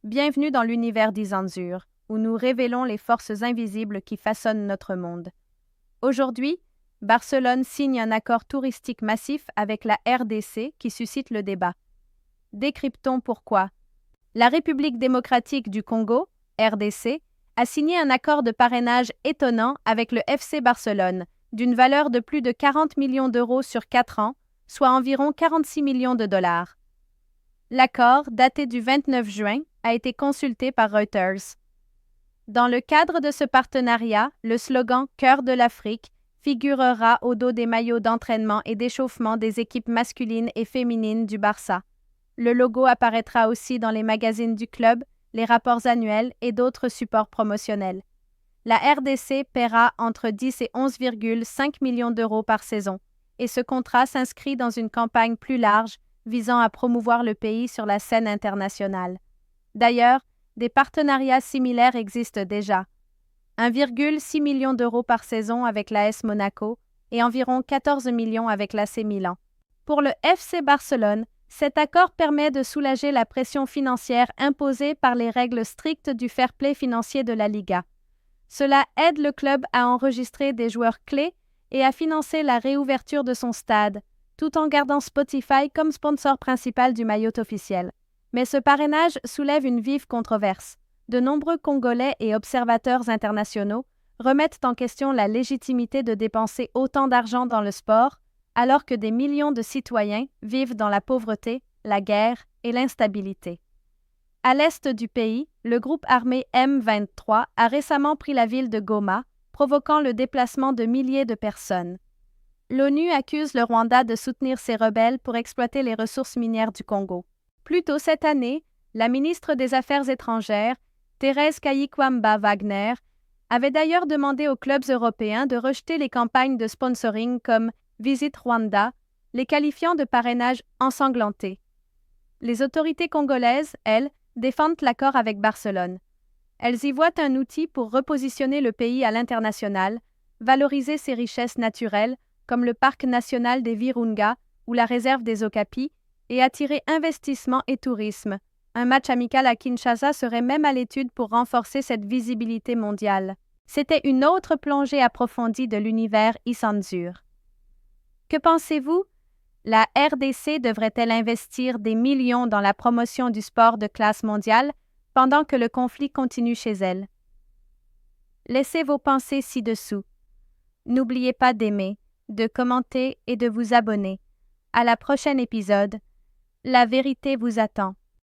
Bienvenue dans l'univers d'Izanzur, où nous révélons les forces invisibles qui façonnent notre monde. Aujourd'hui, Barcelone signe un accord touristique massif avec la RDC qui suscite le débat. Décryptons pourquoi. La République démocratique du Congo, RDC, a signé un accord de parrainage étonnant avec le FC Barcelone, d'une valeur de plus de 40 millions d'euros sur 4 ans, soit environ 46 millions de dollars. L'accord, daté du 29 juin, a été consulté par Reuters. Dans le cadre de ce partenariat, le slogan « Cœur de l'Afrique » figurera au dos des maillots d'entraînement et d'échauffement des équipes masculines et féminines du Barça. Le logo apparaîtra aussi dans les magazines du club, les rapports annuels et d'autres supports promotionnels. La RDC paiera entre 10 et 11,5 millions d'euros par saison, et ce contrat s'inscrit dans une campagne plus large visant à promouvoir le pays sur la scène internationale. D'ailleurs, des partenariats similaires existent déjà. 1,6 million d'euros par saison avec l'AS Monaco et environ 14 millions avec l'AC Milan. Pour le FC Barcelone, cet accord permet de soulager la pression financière imposée par les règles strictes du fair-play financier de la Liga. Cela aide le club à enregistrer des joueurs clés et à financer la réouverture de son stade, tout en gardant Spotify comme sponsor principal du maillot officiel. Mais ce parrainage soulève une vive controverse. De nombreux Congolais et observateurs internationaux remettent en question la légitimité de dépenser autant d'argent dans le sport, alors que des millions de citoyens vivent dans la pauvreté, la guerre et l'instabilité. À l'est du pays, le groupe armé M23 a récemment pris la ville de Goma, provoquant le déplacement de milliers de personnes. L'ONU accuse le Rwanda de soutenir ces rebelles pour exploiter les ressources minières du Congo. Plus tôt cette année, la ministre des Affaires étrangères, Thérèse Kayikwamba-Wagner, avait d'ailleurs demandé aux clubs européens de rejeter les campagnes de sponsoring comme Visit Rwanda, les qualifiant de parrainage ensanglanté. Les autorités congolaises, elles, défendent l'accord avec Barcelone. Elles y voient un outil pour repositionner le pays à l'international, valoriser ses richesses naturelles, comme le parc national des Virunga ou la réserve des Okapis, et attirer investissement et tourisme. Un match amical à Kinshasa serait même à l'étude pour renforcer cette visibilité mondiale. C'était une autre plongée approfondie de l'univers Izanzur. Que pensez-vous? La RDC devrait-elle investir des millions dans la promotion du sport de classe mondiale pendant que le conflit continue chez elle? Laissez vos pensées ci-dessous. N'oubliez pas d'aimer, de commenter et de vous abonner. À la prochaine épisode. La vérité vous attend.